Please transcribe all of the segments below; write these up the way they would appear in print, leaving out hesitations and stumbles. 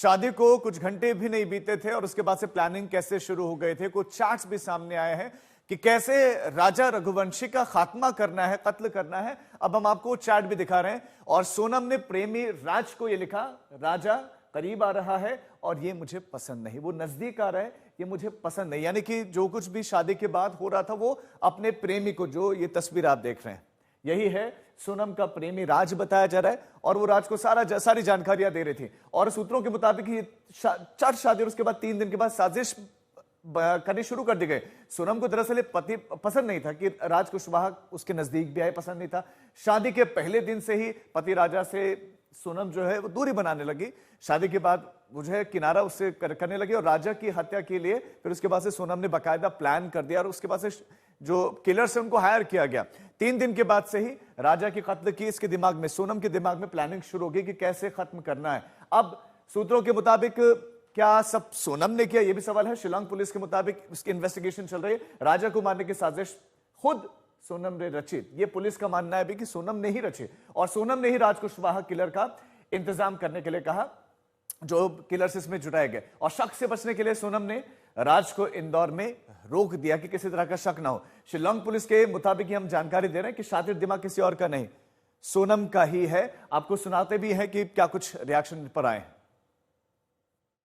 शादी को कुछ घंटे भी नहीं बीते थे और उसके बाद से प्लानिंग कैसे शुरू हो गए थे। कुछ चार्ट्स भी सामने आए हैं कि कैसे राजा रघुवंशी का खात्मा करना है, कत्ल करना है। अब हम आपको चार्ट भी दिखा रहे हैं और सोनम ने प्रेमी राज को यह लिखा, राजा करीब आ रहा है और ये मुझे पसंद नहीं, वो नजदीक आ रहा है, ये मुझे पसंद नहीं। यानी कि जो कुछ भी शादी के बाद हो रहा था वो अपने प्रेमी को, जो ये तस्वीर आप देख रहे हैं यही है सोनम का प्रेमी राज बताया जा रहा है और वो राज को सारी जानकारियां दे रही थी। और सूत्रों के मुताबिक ये चर्च शादी और उसके बाद 3 दिन के बाद साजिश करनी शुरू कर दी गई। सोनम को दरअसल ये पति पसंद नहीं था कि राज कुशवाहा उसके नजदीक भी आए, पसंद नहीं था। शादी के पहले दिन से ही पति राजा से सोनम जो है वो दूरी बनाने लगी। शादी के बाद मुझे किनारा उससे करने लगी और राजा की हत्या के लिए फिर उसके बाद से सोनम ने बाकायदा प्लान कर दिया और उसके बाद से जो किलर्स है उनको हायर किया गया। 3 दिन के बाद से ही राजा की कत्ल की इसके दिमाग में, सोनम के दिमाग में प्लानिंग शुरू होगी कि कैसे खत्म करना है। अब सूत्रों के मुताबिक क्या सब सोनम ने किया, यह भी सवाल है। शिलांग पुलिस के मुताबिक उसकी इन्वेस्टिगेशन चल रही है। राजा को मारने की साजिश खुद सोनम ने रची, ये पुलिस का मानना है भी कि सोनम ने ही रची और सोनम ने ही राज कुशवाहा किलर का इंतजाम करने के लिए कहा, जो किलर्स इसमें जुटाए गए। और शक से बचने के लिए सोनम ने राज को इंदौर में रोक दिया कि किसी तरह का शक ना हो। शिलांग पुलिस के मुताबिक हम जानकारी दे रहे हैं कि शातिर दिमाग किसी और का नहीं, सोनम का ही है। आपको सुनाते भी हैं कि क्या कुछ रिएक्शन पर आए।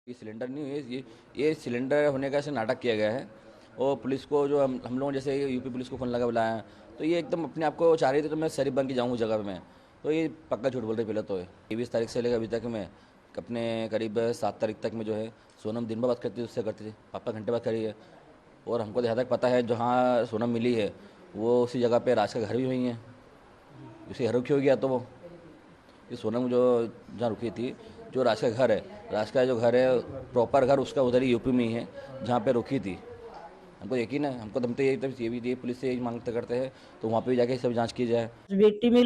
ये सिलेंडर नहीं है, ये सिलेंडर होने का ऐसे नाटक किया गया है और पुलिस को जो हम लोगों जैसे यूपी पुलिस को फ़ोन लगा बुलाया तो ये एकदम अपने आप को चाह रही थी तो मैं शरीफ बन के जाऊँ जगह पे मैं, तो ये पक्का झूठ बोल रही। पहले तो 23 तारीख से लेकर अभी तक मैं अपने करीब 7 तारीख तक में जो है सोनम दिन भर बात करती थी, उससे करती थी, पापा घंटे बात करी है। और हमको जहाँ तक पता है जहाँ सोनम मिली है वो उसी जगह पे राज का घर भी वही है, उसी घर रुकी हो गया। तो वो ये सोनम जो जहाँ रुकी थी, जो राज का घर है, राज का जो घर है प्रॉपर घर उसका उधर ही यूपी में ही है जहाँ पे रुकी थी। हमको यकीन है, हमको तो ये भी पुलिस से यही मांगते करते हैं तो वहाँ पे भी जाके सब जांच की जाए। बेटी में